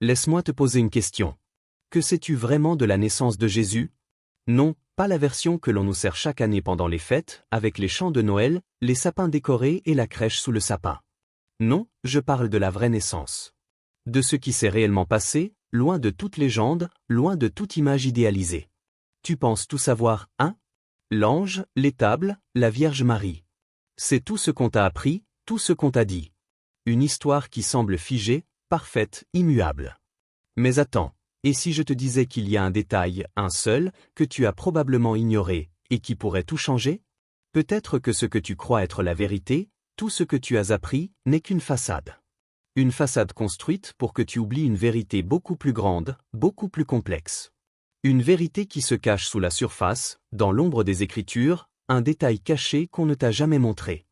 Laisse-moi te poser une question. Que sais-tu vraiment de la naissance de Jésus? Non, pas la version que l'on nous sert chaque année pendant les fêtes, avec les chants de Noël, les sapins décorés et la crèche sous le sapin. Non, je parle de la vraie naissance. De ce qui s'est réellement passé, loin de toute légende, loin de toute image idéalisée. Tu penses tout savoir, hein? L'ange, l'étable, la Vierge Marie. C'est tout ce qu'on t'a appris, tout ce qu'on t'a dit. Une histoire qui semble figée, parfaite, immuable. Mais attends, et si je te disais qu'il y a un détail, un seul, que tu as probablement ignoré, et qui pourrait tout changer? Peut-être que ce que tu crois être la vérité, tout ce que tu as appris, n'est qu'une façade. Une façade construite pour que tu oublies une vérité beaucoup plus grande, beaucoup plus complexe. Une vérité qui se cache sous la surface, dans l'ombre des Écritures, un détail caché qu'on ne t'a jamais montré.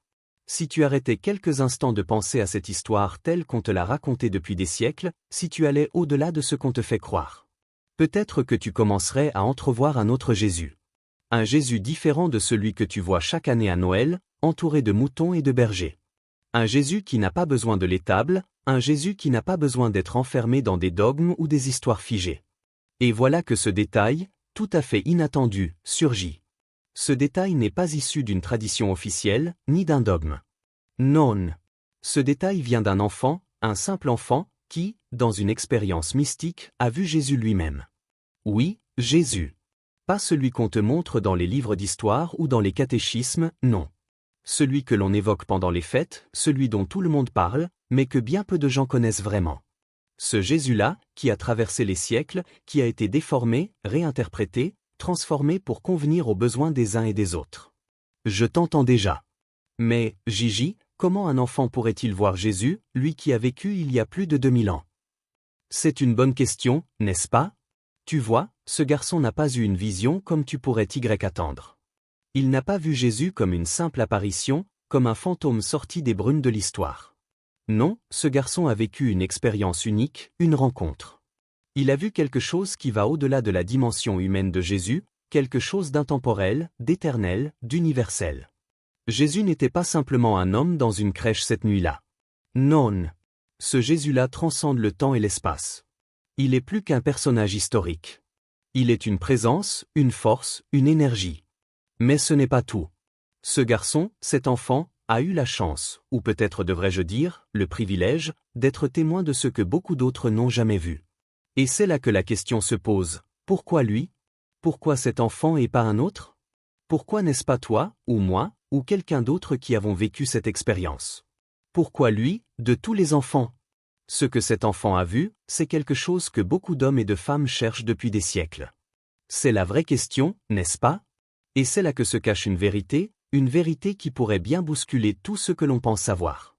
Si tu arrêtais quelques instants de penser à cette histoire telle qu'on te l'a racontée depuis des siècles, si tu allais au-delà de ce qu'on te fait croire. Peut-être que tu commencerais à entrevoir un autre Jésus. Un Jésus différent de celui que tu vois chaque année à Noël, entouré de moutons et de bergers. Un Jésus qui n'a pas besoin de l'étable, un Jésus qui n'a pas besoin d'être enfermé dans des dogmes ou des histoires figées. Et voilà que ce détail, tout à fait inattendu, surgit. Ce détail n'est pas issu d'une tradition officielle, ni d'un dogme. Non. Ce détail vient d'un enfant, un simple enfant, qui, dans une expérience mystique, a vu Jésus lui-même. Oui, Jésus. Pas celui qu'on te montre dans les livres d'histoire ou dans les catéchismes, non. Celui que l'on évoque pendant les fêtes, celui dont tout le monde parle, mais que bien peu de gens connaissent vraiment. Ce Jésus-là, qui a traversé les siècles, qui a été déformé, réinterprété, transformé pour convenir aux besoins des uns et des autres. Je t'entends déjà. Mais, Gigi, comment un enfant pourrait-il voir Jésus, lui qui a vécu il y a plus de 2000 ans? C'est une bonne question, n'est-ce pas? Tu vois, ce garçon n'a pas eu une vision comme tu pourrais attendre. Il n'a pas vu Jésus comme une simple apparition, comme un fantôme sorti des brumes de l'histoire. Non, ce garçon a vécu une expérience unique, une rencontre. Il a vu quelque chose qui va au-delà de la dimension humaine de Jésus, quelque chose d'intemporel, d'éternel, d'universel. Jésus n'était pas simplement un homme dans une crèche cette nuit-là. Non. Ce Jésus-là transcende le temps et l'espace. Il est plus qu'un personnage historique. Il est une présence, une force, une énergie. Mais ce n'est pas tout. Ce garçon, cet enfant, a eu la chance, ou peut-être devrais-je dire, le privilège, d'être témoin de ce que beaucoup d'autres n'ont jamais vu. Et c'est là que la question se pose, pourquoi lui? Pourquoi cet enfant et pas un autre? Pourquoi n'est-ce pas toi, ou moi, ou quelqu'un d'autre qui avons vécu cette expérience? Pourquoi lui, de tous les enfants? Ce que cet enfant a vu, c'est quelque chose que beaucoup d'hommes et de femmes cherchent depuis des siècles. C'est la vraie question, n'est-ce pas? Et c'est là que se cache une vérité qui pourrait bien bousculer tout ce que l'on pense savoir.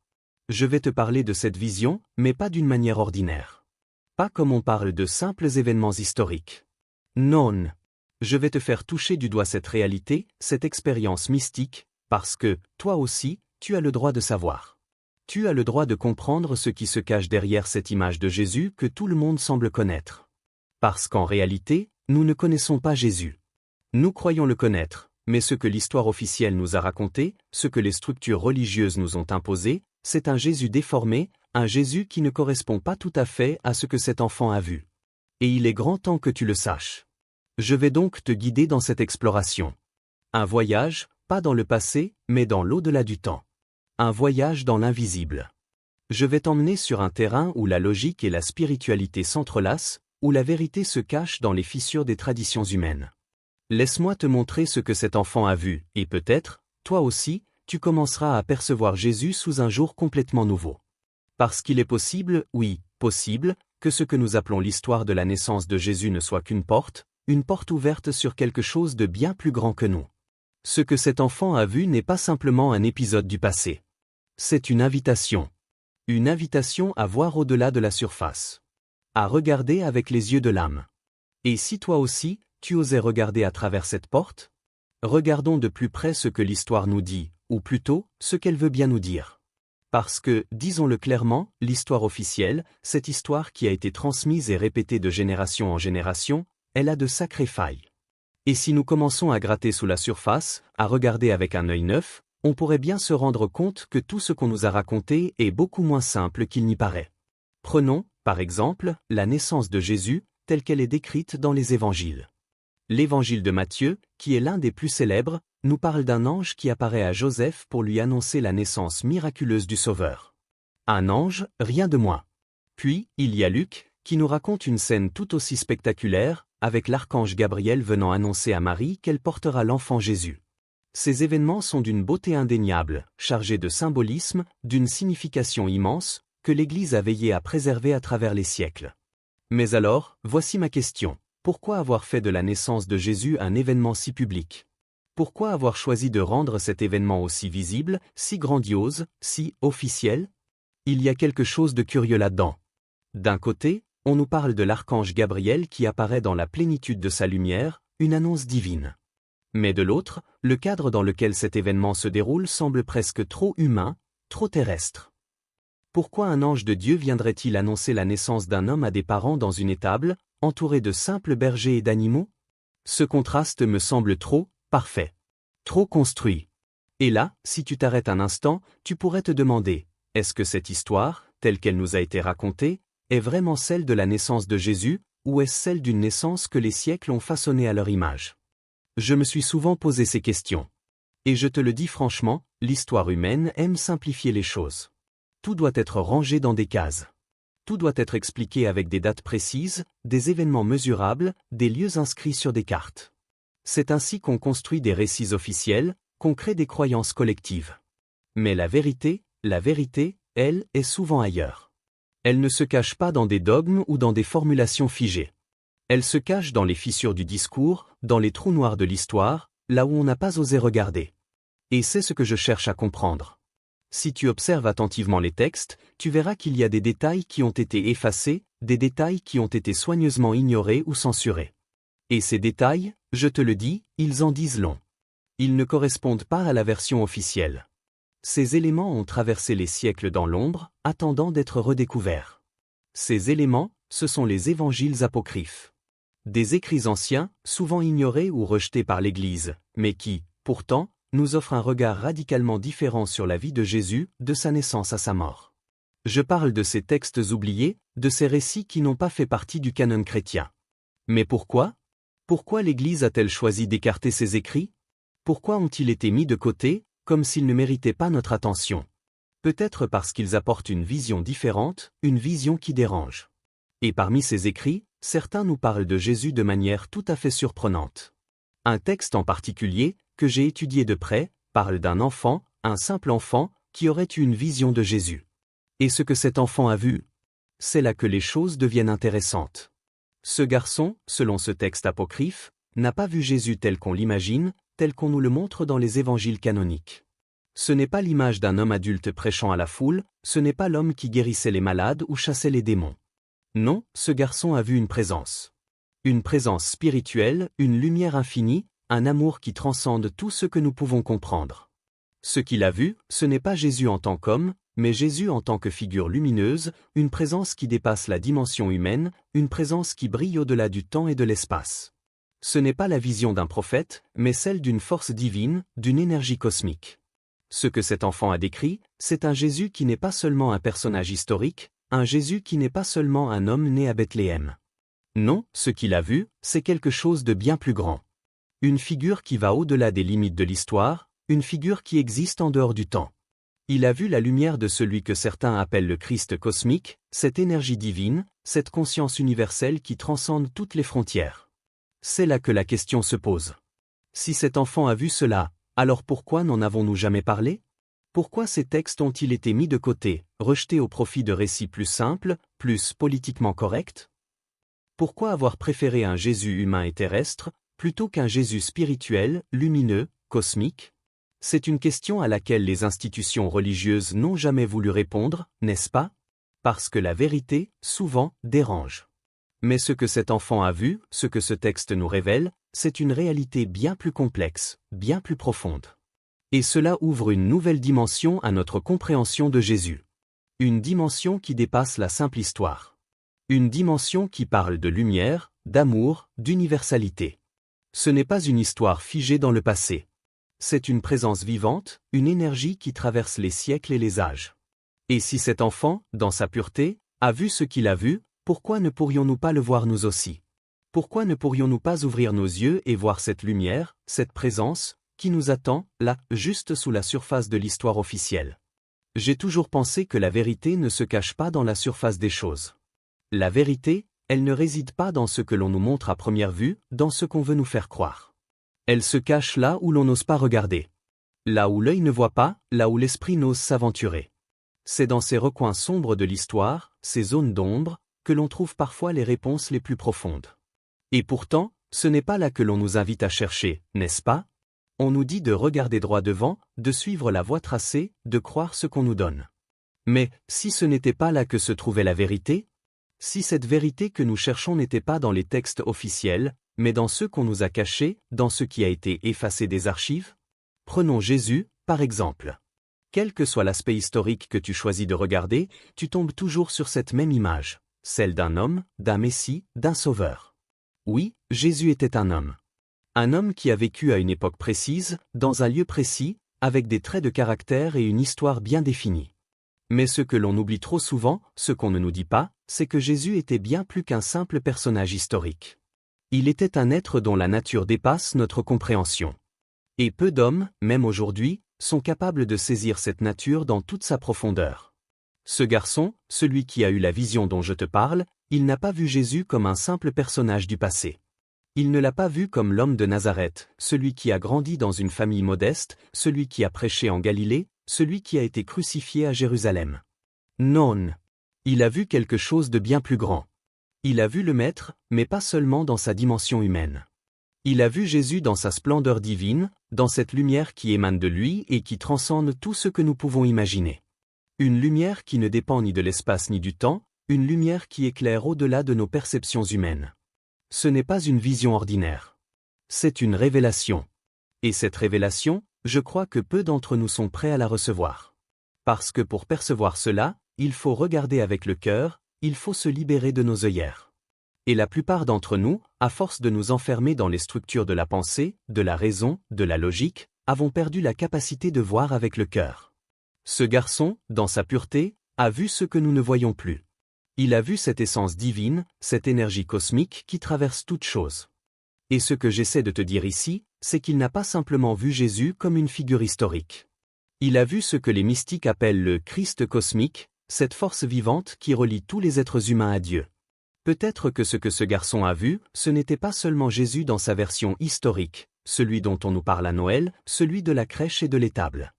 Je vais te parler de cette vision, mais pas d'une manière ordinaire. Pas comme on parle de simples événements historiques. Non. Je vais te faire toucher du doigt cette réalité, cette expérience mystique, parce que, toi aussi, tu as le droit de savoir. Tu as le droit de comprendre ce qui se cache derrière cette image de Jésus que tout le monde semble connaître. Parce qu'en réalité, nous ne connaissons pas Jésus. Nous croyons le connaître. Mais ce que l'histoire officielle nous a raconté, ce que les structures religieuses nous ont imposé, c'est un Jésus déformé, un Jésus qui ne correspond pas tout à fait à ce que cet enfant a vu. Et il est grand temps que tu le saches. Je vais donc te guider dans cette exploration. Un voyage, pas dans le passé, mais dans l'au-delà du temps. Un voyage dans l'invisible. Je vais t'emmener sur un terrain où la logique et la spiritualité s'entrelacent, où la vérité se cache dans les fissures des traditions humaines. Laisse-moi te montrer ce que cet enfant a vu, et peut-être, toi aussi, tu commenceras à percevoir Jésus sous un jour complètement nouveau. Parce qu'il est possible, oui, possible, que ce que nous appelons l'histoire de la naissance de Jésus ne soit qu'une porte ouverte sur quelque chose de bien plus grand que nous. Ce que cet enfant a vu n'est pas simplement un épisode du passé. C'est une invitation. Une invitation à voir au-delà de la surface. À regarder avec les yeux de l'âme. Et si toi aussi, tu osais regarder à travers cette porte? Regardons de plus près ce que l'histoire nous dit, ou plutôt, ce qu'elle veut bien nous dire. Parce que, disons-le clairement, l'histoire officielle, cette histoire qui a été transmise et répétée de génération en génération, elle a de sacrées failles. Et si nous commençons à gratter sous la surface, à regarder avec un œil neuf, on pourrait bien se rendre compte que tout ce qu'on nous a raconté est beaucoup moins simple qu'il n'y paraît. Prenons, Par exemple, la naissance de Jésus, telle qu'elle est décrite dans les évangiles. L'évangile de Matthieu, qui est l'un des plus célèbres, nous parle d'un ange qui apparaît à Joseph pour lui annoncer la naissance miraculeuse du Sauveur. Un ange, rien de moins. Puis, il y a Luc, qui nous raconte une scène tout aussi spectaculaire, avec l'archange Gabriel venant annoncer à Marie qu'elle portera l'enfant Jésus. Ces événements sont d'une beauté indéniable, chargés de symbolisme, d'une signification immense, que l'Église a veillé à préserver à travers les siècles. Mais alors, voici ma question. Pourquoi avoir fait de la naissance de Jésus un événement si public? Pourquoi avoir choisi de rendre cet événement aussi visible, si grandiose, si officiel? Il y a quelque chose de curieux là-dedans. D'un côté, on nous parle de l'archange Gabriel qui apparaît dans la plénitude de sa lumière, une annonce divine. Mais de l'autre, le cadre dans lequel cet événement se déroule semble presque trop humain, trop terrestre. Pourquoi un ange de Dieu viendrait-il annoncer la naissance d'un homme à des parents dans une étable, entouré de simples bergers et d'animaux? Ce contraste me semble trop parfait, trop construit. Et là, si tu t'arrêtes un instant, tu pourrais te demander, est-ce que cette histoire, telle qu'elle nous a été racontée, est vraiment celle de la naissance de Jésus, ou est-ce celle d'une naissance que les siècles ont façonnée à leur image? Je me suis souvent posé ces questions. Et je te le dis franchement, l'histoire humaine aime simplifier les choses. Tout doit être rangé dans des cases. Tout doit être expliqué avec des dates précises, des événements mesurables, des lieux inscrits sur des cartes. C'est ainsi qu'on construit des récits officiels, qu'on crée des croyances collectives. Mais la vérité, elle, est souvent ailleurs. Elle ne se cache pas dans des dogmes ou dans des formulations figées. Elle se cache dans les fissures du discours, dans les trous noirs de l'histoire, là où on n'a pas osé regarder. Et c'est ce que je cherche à comprendre. Si tu observes attentivement les textes, tu verras qu'il y a des détails qui ont été effacés, des détails qui ont été soigneusement ignorés ou censurés. Et ces détails, je te le dis, ils en disent long. Ils ne correspondent pas à la version officielle. Ces éléments ont traversé les siècles dans l'ombre, attendant d'être redécouverts. Ces éléments, ce sont les évangiles apocryphes. Des écrits anciens, souvent ignorés ou rejetés par l'Église, mais qui, pourtant, nous offrent un regard radicalement différent sur la vie de Jésus, de sa naissance à sa mort. Je parle de ces textes oubliés, de ces récits qui n'ont pas fait partie du canon chrétien. Mais pourquoi? Pourquoi l'Église a-t-elle choisi d'écarter ces écrits? Pourquoi ont-ils été mis de côté, comme s'ils ne méritaient pas notre attention? Peut-être parce qu'ils apportent une vision différente, une vision qui dérange. Et parmi ces écrits, certains nous parlent de Jésus de manière tout à fait surprenante. Un texte en particulier, que j'ai étudié de près, parle d'un enfant, un simple enfant, qui aurait eu une vision de Jésus. Et ce que cet enfant a vu, c'est là que les choses deviennent intéressantes. Ce garçon, selon ce texte apocryphe, n'a pas vu Jésus tel qu'on l'imagine, tel qu'on nous le montre dans les évangiles canoniques. Ce n'est pas l'image d'un homme adulte prêchant à la foule, ce n'est pas l'homme qui guérissait les malades ou chassait les démons. Non, ce garçon a vu une présence. Une présence spirituelle, une lumière infinie, un amour qui transcende tout ce que nous pouvons comprendre. Ce qu'il a vu, ce n'est pas Jésus en tant qu'homme, mais Jésus en tant que figure lumineuse, une présence qui dépasse la dimension humaine, une présence qui brille au-delà du temps et de l'espace. Ce n'est pas la vision d'un prophète, mais celle d'une force divine, d'une énergie cosmique. Ce que cet enfant a décrit, c'est un Jésus qui n'est pas seulement un personnage historique, un Jésus qui n'est pas seulement un homme né à Bethléem. Non, ce qu'il a vu, c'est quelque chose de bien plus grand. Une figure qui va au-delà des limites de l'histoire, une figure qui existe en dehors du temps. Il a vu la lumière de celui que certains appellent le Christ cosmique, cette énergie divine, cette conscience universelle qui transcende toutes les frontières. C'est là que la question se pose. Si cet enfant a vu cela, alors pourquoi n'en avons-nous jamais parlé? Pourquoi ces textes ont-ils été mis de côté, rejetés au profit de récits plus simples, plus politiquement corrects? Pourquoi avoir préféré un Jésus humain et terrestre, plutôt qu'un Jésus spirituel, lumineux, cosmique? C'est une question à laquelle les institutions religieuses n'ont jamais voulu répondre, n'est-ce pas? Parce que la vérité, souvent, dérange. Mais ce que cet enfant a vu, ce que ce texte nous révèle, c'est une réalité bien plus complexe, bien plus profonde. Et cela ouvre une nouvelle dimension à notre compréhension de Jésus. Une dimension qui dépasse la simple histoire. Une dimension qui parle de lumière, d'amour, d'universalité. Ce n'est pas une histoire figée dans le passé. C'est une présence vivante, une énergie qui traverse les siècles et les âges. Et si cet enfant, dans sa pureté, A vu ce qu'il a vu, pourquoi ne pourrions-nous pas le voir nous aussi? Pourquoi ne pourrions-nous pas ouvrir nos yeux et voir cette lumière, cette présence, qui nous attend, là, juste sous la surface de l'histoire officielle? J'ai toujours pensé que la vérité ne se cache pas dans la surface des choses. La vérité, elle ne réside pas dans ce que l'on nous montre à première vue, dans ce qu'on veut nous faire croire. Elle se cache là où l'on n'ose pas regarder. Là où l'œil ne voit pas, là où l'esprit n'ose s'aventurer. C'est dans ces recoins sombres de l'histoire, ces zones d'ombre, que l'on trouve parfois les réponses les plus profondes. Et pourtant, ce n'est pas là que l'on nous invite à chercher, n'est-ce pas? On nous dit de regarder droit devant, de suivre la voie tracée, de croire ce qu'on nous donne. Mais, si ce n'était pas là que se trouvait la vérité? Si cette vérité que nous cherchons n'était pas dans les textes officiels, mais dans ceux qu'on nous a cachés, dans ce qui a été effacé des archives? Prenons Jésus, par exemple. Quel que soit l'aspect historique que tu choisis de regarder, tu tombes toujours sur cette même image, celle d'un homme, d'un Messie, d'un Sauveur. Oui, Jésus était un homme. Un homme qui a vécu à une époque précise, dans un lieu précis, avec des traits de caractère et une histoire bien définie. Mais ce que l'on oublie trop souvent, ce qu'on ne nous dit pas, c'est que Jésus était bien plus qu'un simple personnage historique. Il était un être dont la nature dépasse notre compréhension. Et peu d'hommes, même aujourd'hui, sont capables de saisir cette nature dans toute sa profondeur. Ce garçon, celui qui a eu la vision dont je te parle, il n'a pas vu Jésus comme un simple personnage du passé. Il ne l'a pas vu comme l'homme de Nazareth, celui qui a grandi dans une famille modeste, celui qui a prêché en Galilée, celui qui a été crucifié à Jérusalem. Non. Il a vu quelque chose de bien plus grand. Il a vu le Maître, mais pas seulement dans sa dimension humaine. Il a vu Jésus dans sa splendeur divine, dans cette lumière qui émane de lui et qui transcende tout ce que nous pouvons imaginer. Une lumière qui ne dépend ni de l'espace ni du temps, une lumière qui éclaire au-delà de nos perceptions humaines. Ce n'est pas une vision ordinaire. C'est une révélation. Et cette révélation, je crois que peu d'entre nous sont prêts à la recevoir. Parce que pour percevoir cela, il faut regarder avec le cœur, il faut se libérer de nos œillères. Et la plupart d'entre nous, à force de nous enfermer dans les structures de la pensée, de la raison, de la logique, avons perdu la capacité de voir avec le cœur. Ce garçon, dans sa pureté, a vu ce que nous ne voyons plus. Il a vu cette essence divine, cette énergie cosmique qui traverse toute chose. Et ce que j'essaie de te dire ici, c'est qu'il n'a pas simplement vu Jésus comme une figure historique. Il a vu ce que les mystiques appellent le Christ cosmique, cette force vivante qui relie tous les êtres humains à Dieu. Peut-être que ce garçon a vu, ce n'était pas seulement Jésus dans sa version historique, celui dont on nous parle à Noël, celui de la crèche et de l'étable.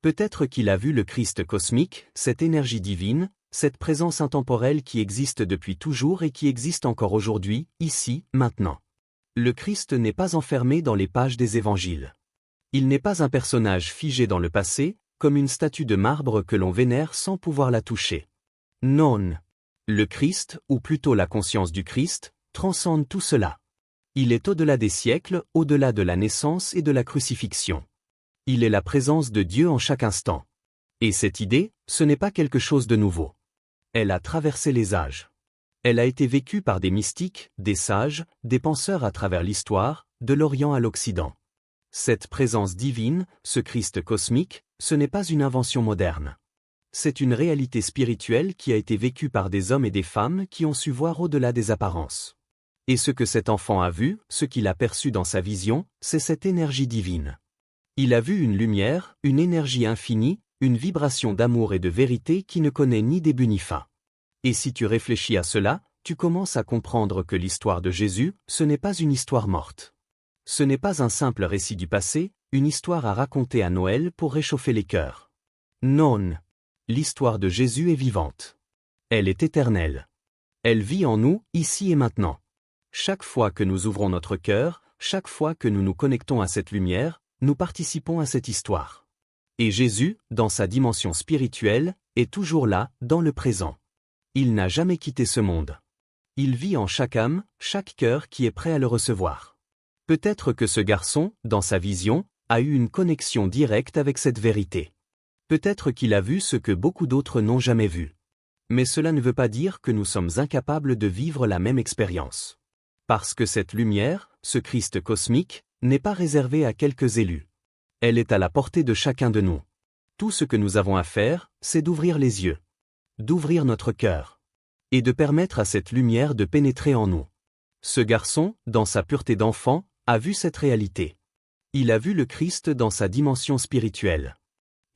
Peut-être qu'il a vu le Christ cosmique, cette énergie divine, cette présence intemporelle qui existe depuis toujours et qui existe encore aujourd'hui, ici, maintenant. Le Christ n'est pas enfermé dans les pages des évangiles. Il n'est pas un personnage figé dans le passé, comme une statue de marbre que l'on vénère sans pouvoir la toucher. Non. Le Christ, ou plutôt la conscience du Christ, transcende tout cela. Il est au-delà des siècles, au-delà de la naissance et de la crucifixion. Il est la présence de Dieu en chaque instant. Et cette idée, ce n'est pas quelque chose de nouveau. Elle a traversé les âges. Elle a été vécue par des mystiques, des sages, des penseurs à travers l'histoire, de l'Orient à l'Occident. Cette présence divine, ce Christ cosmique, ce n'est pas une invention moderne. C'est une réalité spirituelle qui a été vécue par des hommes et des femmes qui ont su voir au-delà des apparences. Et ce que cet enfant a vu, ce qu'il a perçu dans sa vision, c'est cette énergie divine. Il a vu une lumière, une énergie infinie, une vibration d'amour et de vérité qui ne connaît ni début ni fin. Et si tu réfléchis à cela, tu commences à comprendre que l'histoire de Jésus, ce n'est pas une histoire morte. Ce n'est pas un simple récit du passé, une histoire à raconter à Noël pour réchauffer les cœurs. Non. L'histoire de Jésus est vivante. Elle est éternelle. Elle vit en nous, ici et maintenant. Chaque fois que nous ouvrons notre cœur, chaque fois que nous nous connectons à cette lumière, nous participons à cette histoire. Et Jésus, dans sa dimension spirituelle, est toujours là, dans le présent. Il n'a jamais quitté ce monde. Il vit en chaque âme, chaque cœur qui est prêt à le recevoir. Peut-être que ce garçon, dans sa vision, a eu une connexion directe avec cette vérité. Peut-être qu'il a vu ce que beaucoup d'autres n'ont jamais vu. Mais cela ne veut pas dire que nous sommes incapables de vivre la même expérience. Parce que cette lumière, ce Christ cosmique, n'est pas réservée à quelques élus. Elle est à la portée de chacun de nous. Tout ce que nous avons à faire, c'est d'ouvrir les yeux. D'ouvrir notre cœur. et de permettre à cette lumière de pénétrer en nous. Ce garçon, dans sa pureté d'enfant, a vu cette réalité. Il a vu le Christ dans sa dimension spirituelle.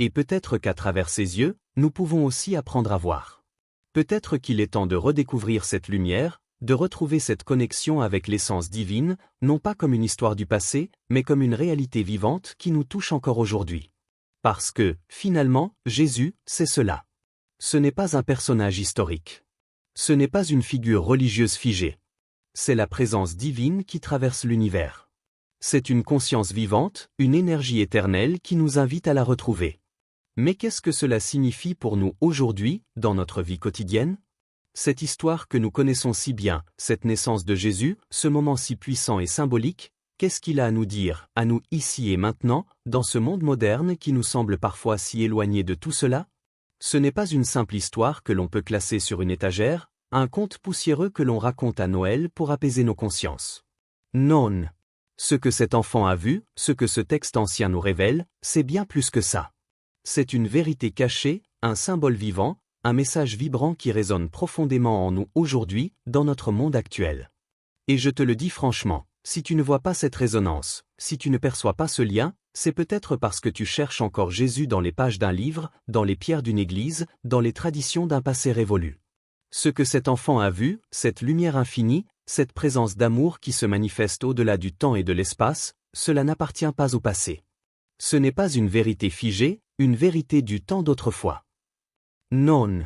Et peut-être qu'à travers ses yeux, nous pouvons aussi apprendre à voir. Peut-être qu'il est temps de redécouvrir cette lumière, de retrouver cette connexion avec l'essence divine, non pas comme une histoire du passé, mais comme une réalité vivante qui nous touche encore aujourd'hui. Parce que, finalement, Jésus, c'est cela. Ce n'est pas un personnage historique. Ce n'est pas une figure religieuse figée. C'est la présence divine qui traverse l'univers. C'est une conscience vivante, une énergie éternelle qui nous invite à la retrouver. Mais qu'est-ce que cela signifie pour nous aujourd'hui, dans notre vie quotidienne? Cette histoire que nous connaissons si bien, cette naissance de Jésus, ce moment si puissant et symbolique, qu'est-ce qu'il a à nous dire, à nous ici et maintenant, dans ce monde moderne qui nous semble parfois si éloigné de tout cela? Ce n'est pas une simple histoire que l'on peut classer sur une étagère, un conte poussiéreux que l'on raconte à Noël pour apaiser nos consciences. Non. Ce que cet enfant a vu, ce que ce texte ancien nous révèle, c'est bien plus que ça. C'est une vérité cachée, un symbole vivant, un message vibrant qui résonne profondément en nous aujourd'hui, dans notre monde actuel. Et je te le dis franchement, si tu ne vois pas cette résonance, si tu ne perçois pas ce lien, c'est peut-être parce que tu cherches encore Jésus dans les pages d'un livre, dans les pierres d'une église, dans les traditions d'un passé révolu. Ce que cet enfant a vu, cette lumière infinie, cette présence d'amour qui se manifeste au-delà du temps et de l'espace, cela n'appartient pas au passé. Ce n'est pas une vérité figée, une vérité du temps d'autrefois. Non.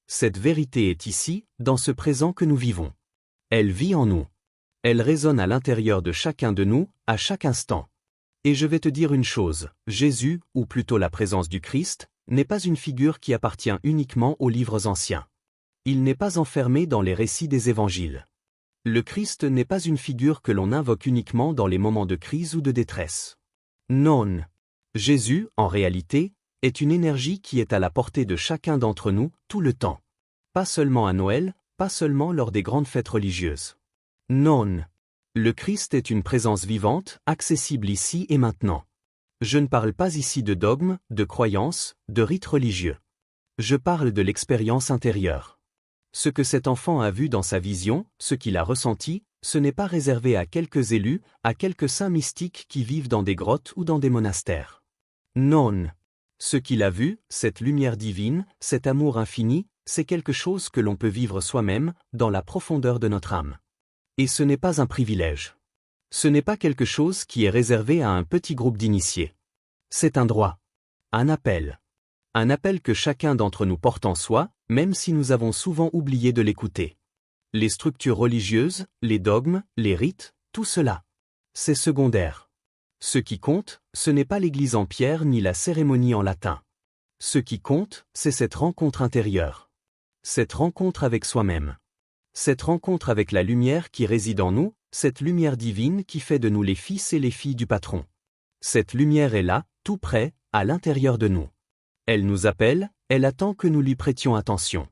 Cette vérité est ici, dans ce présent que nous vivons. Elle vit en nous. Elle résonne à l'intérieur de chacun de nous, à chaque instant. Et je vais te dire une chose, Jésus, ou plutôt la présence du Christ, n'est pas une figure qui appartient uniquement aux livres anciens. Il n'est pas enfermé dans les récits des évangiles. Le Christ n'est pas une figure que l'on invoque uniquement dans les moments de crise ou de détresse. Non. Jésus, en réalité, est une énergie qui est à la portée de chacun d'entre nous, tout le temps. Pas seulement à Noël, pas seulement lors des grandes fêtes religieuses. Non. Le Christ est une présence vivante, accessible ici et maintenant. Je ne parle pas ici de dogmes, de croyances, de rites religieux. Je parle de l'expérience intérieure. Ce que cet enfant a vu dans sa vision, ce qu'il a ressenti, ce n'est pas réservé à quelques élus, à quelques saints mystiques qui vivent dans des grottes ou dans des monastères. Non. Ce qu'il a vu, cette lumière divine, cet amour infini, c'est quelque chose que l'on peut vivre soi-même, dans la profondeur de notre âme. Et ce n'est pas un privilège. Ce n'est pas quelque chose qui est réservé à un petit groupe d'initiés. C'est un droit. Un appel. Un appel que chacun d'entre nous porte en soi, même si nous avons souvent oublié de l'écouter. Les structures religieuses, les dogmes, les rites, tout cela. C'est secondaire. Ce qui compte, ce n'est pas l'église en pierre ni la cérémonie en latin. Ce qui compte, c'est cette rencontre intérieure. Cette rencontre avec soi-même. Cette rencontre avec la lumière qui réside en nous, cette lumière divine qui fait de nous les fils et les filles du patron. Cette lumière est là, tout près, à l'intérieur de nous. Elle nous appelle, elle attend que nous lui prêtions attention.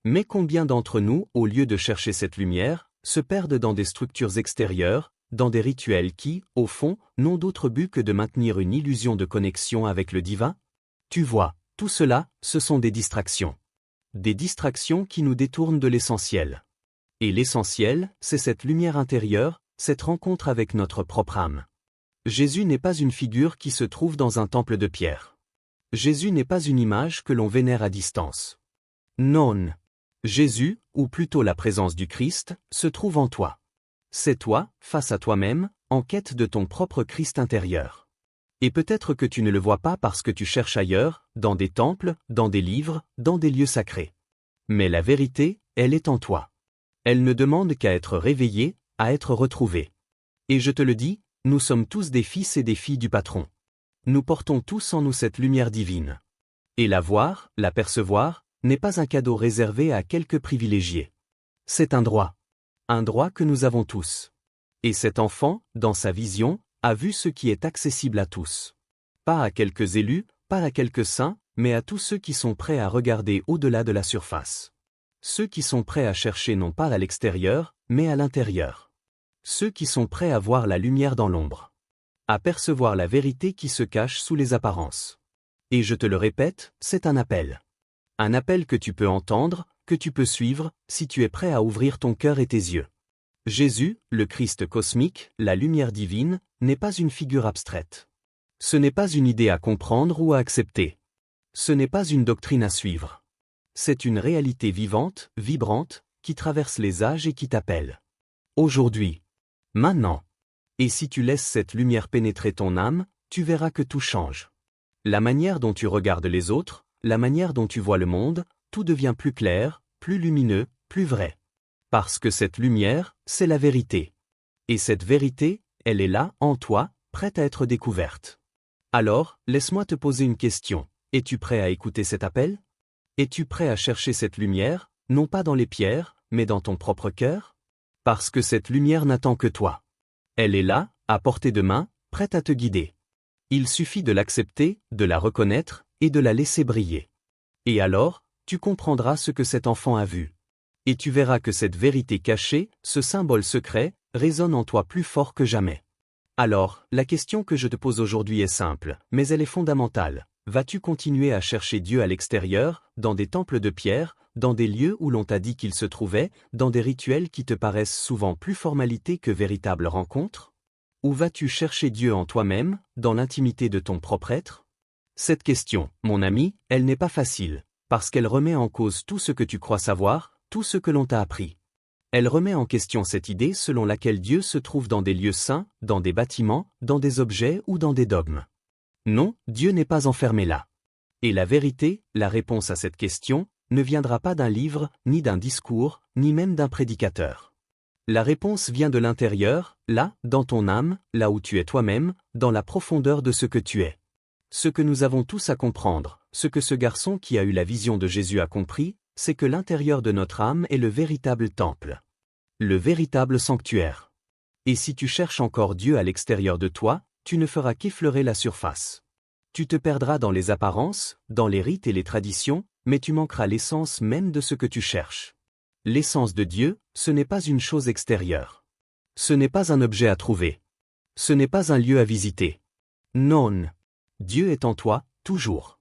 Mais combien d'entre nous, au lieu de chercher cette lumière, se perdent dans des structures extérieures, dans des rituels qui, au fond, n'ont d'autre but que de maintenir une illusion de connexion avec le divin? Tu vois, tout cela, ce sont des distractions. Des distractions qui nous détournent de l'essentiel. Et l'essentiel, c'est cette lumière intérieure, cette rencontre avec notre propre âme. Jésus n'est pas une figure qui se trouve dans un temple de pierre. Jésus n'est pas une image que l'on vénère à distance. Non. Jésus, ou plutôt la présence du Christ, se trouve en toi. C'est toi, face à toi-même, en quête de ton propre Christ intérieur. Et peut-être que tu ne le vois pas parce que tu cherches ailleurs, dans des temples, dans des livres, dans des lieux sacrés. Mais la vérité, elle est en toi. Elle ne demande qu'à être réveillée, à être retrouvée. Et je te le dis, nous sommes tous des fils et des filles du patron. Nous portons tous en nous cette lumière divine. Et la voir, la percevoir, n'est pas un cadeau réservé à quelques privilégiés. C'est un droit. Un droit que nous avons tous. Et cet enfant, dans sa vision, a vu ce qui est accessible à tous. Pas à quelques élus, pas à quelques saints, mais à tous ceux qui sont prêts à regarder au-delà de la surface. Ceux qui sont prêts à chercher non pas à l'extérieur, mais à l'intérieur. Ceux qui sont prêts à voir la lumière dans l'ombre. À percevoir la vérité qui se cache sous les apparences. Et je te le répète, c'est un appel. Un appel que tu peux entendre, que tu peux suivre, si tu es prêt à ouvrir ton cœur et tes yeux. Jésus, le Christ cosmique, la lumière divine, n'est pas une figure abstraite. Ce n'est pas une idée à comprendre ou à accepter. Ce n'est pas une doctrine à suivre. C'est une réalité vivante, vibrante, qui traverse les âges et qui t'appelle. Aujourd'hui. Maintenant. Et si tu laisses cette lumière pénétrer ton âme, tu verras que tout change. La manière dont tu regardes les autres, la manière dont tu vois le monde, tout devient plus clair, plus lumineux, plus vrai. Parce que cette lumière, c'est la vérité. Et cette vérité, elle est là, en toi, prête à être découverte. Alors, laisse-moi te poser une question. Es-tu prêt à écouter cet appel? Es-tu prêt à chercher cette lumière, non pas dans les pierres, mais dans ton propre cœur? Parce que cette lumière n'attend que toi. Elle est là, à portée de main, prête à te guider. Il suffit de l'accepter, de la reconnaître, et de la laisser briller. Et alors, tu comprendras ce que cet enfant a vu. Et tu verras que cette vérité cachée, ce symbole secret, résonne en toi plus fort que jamais. Alors, la question que je te pose aujourd'hui est simple, mais elle est fondamentale. Vas-tu continuer à chercher Dieu à l'extérieur, dans des temples de pierre, dans des lieux où l'on t'a dit qu'il se trouvait, dans des rituels qui te paraissent souvent plus formalité que véritable rencontre? Ou vas-tu chercher Dieu en toi-même, dans l'intimité de ton propre être? Cette question, mon ami, elle n'est pas facile, parce qu'elle remet en cause tout ce que tu crois savoir, tout ce que l'on t'a appris. Elle remet en question cette idée selon laquelle Dieu se trouve dans des lieux saints, dans des bâtiments, dans des objets ou dans des dogmes. Non, Dieu n'est pas enfermé là. Et la vérité, la réponse à cette question, ne viendra pas d'un livre, ni d'un discours, ni même d'un prédicateur. La réponse vient de l'intérieur, là, dans ton âme, là où tu es toi-même, dans la profondeur de ce que tu es. Ce que nous avons tous à comprendre, ce que ce garçon qui a eu la vision de Jésus a compris, c'est que l'intérieur de notre âme est le véritable temple. Le véritable sanctuaire. Et si tu cherches encore Dieu à l'extérieur de toi, tu ne feras qu'effleurer la surface. Tu te perdras dans les apparences, dans les rites et les traditions, mais tu manqueras l'essence même de ce que tu cherches. L'essence de Dieu, ce n'est pas une chose extérieure. Ce n'est pas un objet à trouver. Ce n'est pas un lieu à visiter. Non. Dieu est en toi, toujours.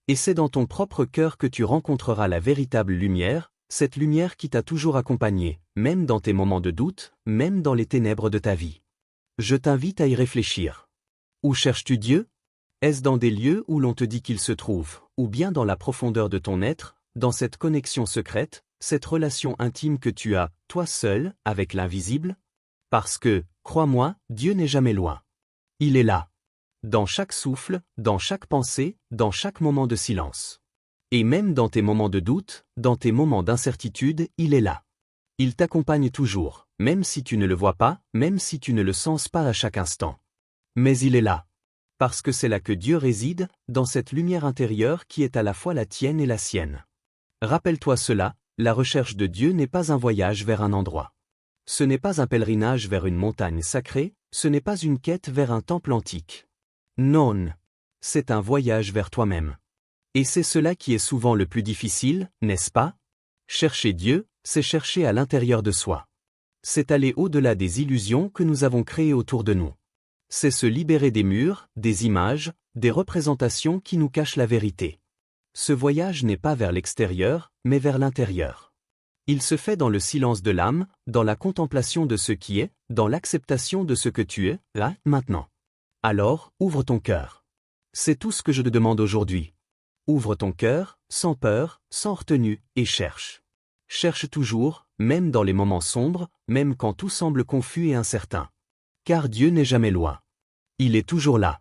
Et c'est dans ton propre cœur que tu rencontreras la véritable lumière, cette lumière qui t'a toujours accompagné, même dans tes moments de doute, même dans les ténèbres de ta vie. Je t'invite à y réfléchir. Où cherches-tu Dieu? Est-ce dans des lieux où l'on te dit qu'il se trouve, ou bien dans la profondeur de ton être, dans cette connexion secrète, cette relation intime que tu as, toi seul, avec l'invisible? Parce que, crois-moi, Dieu n'est jamais loin. Il est là. Dans chaque souffle, dans chaque pensée, dans chaque moment de silence. Et même dans tes moments de doute, dans tes moments d'incertitude, il est là. Il t'accompagne toujours, même si tu ne le vois pas, même si tu ne le sens pas à chaque instant. Mais il est là. Parce que c'est là que Dieu réside, dans cette lumière intérieure qui est à la fois la tienne et la sienne. Rappelle-toi cela, la recherche de Dieu n'est pas un voyage vers un endroit. Ce n'est pas un pèlerinage vers une montagne sacrée, ce n'est pas une quête vers un temple antique. Non. C'est un voyage vers toi-même. Et c'est cela qui est souvent le plus difficile, n'est-ce pas? Chercher Dieu, c'est chercher à l'intérieur de soi. C'est aller au-delà des illusions que nous avons créées autour de nous. C'est se libérer des murs, des images, des représentations qui nous cachent la vérité. Ce voyage n'est pas vers l'extérieur, mais vers l'intérieur. Il se fait dans le silence de l'âme, dans la contemplation de ce qui est, dans l'acceptation de ce que tu es, là, maintenant. Alors, ouvre ton cœur. C'est tout ce que je te demande aujourd'hui. Ouvre ton cœur, sans peur, sans retenue, et cherche. Cherche toujours, même dans les moments sombres, même quand tout semble confus et incertain. Car Dieu n'est jamais loin. Il est toujours là.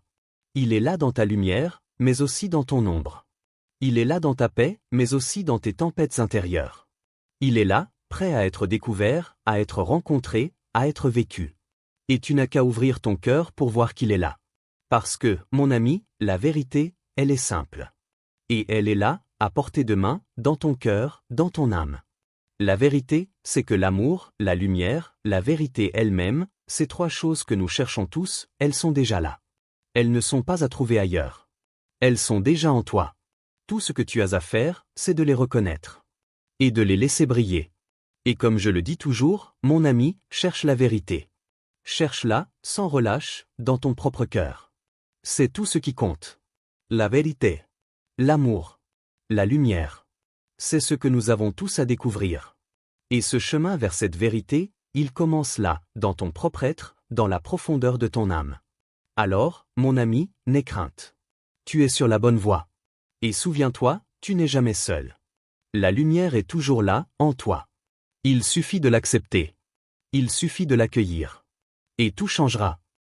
Il est là dans ta lumière, mais aussi dans ton ombre. Il est là dans ta paix, mais aussi dans tes tempêtes intérieures. Il est là, prêt à être découvert, à être rencontré, à être vécu. Et tu n'as qu'à ouvrir ton cœur pour voir qu'il est là. Parce que, mon ami, la vérité, elle est simple. Et elle est là, à portée de main, dans ton cœur, dans ton âme. La vérité, c'est que l'amour, la lumière, la vérité elle-même, ces trois choses que nous cherchons tous, elles sont déjà là. Elles ne sont pas à trouver ailleurs. Elles sont déjà en toi. Tout ce que tu as à faire, c'est de les reconnaître. Et de les laisser briller. Et comme je le dis toujours, mon ami, cherche la vérité. Cherche-la, sans relâche, dans ton propre cœur. C'est tout ce qui compte. La vérité. L'amour. La lumière. C'est ce que nous avons tous à découvrir. Et ce chemin vers cette vérité, il commence là, dans ton propre être, dans la profondeur de ton âme. Alors, mon ami, n'aie crainte. Tu es sur la bonne voie. Et souviens-toi, tu n'es jamais seul. La lumière est toujours là, en toi. Il suffit de l'accepter. Il suffit de l'accueillir. Et tout changera.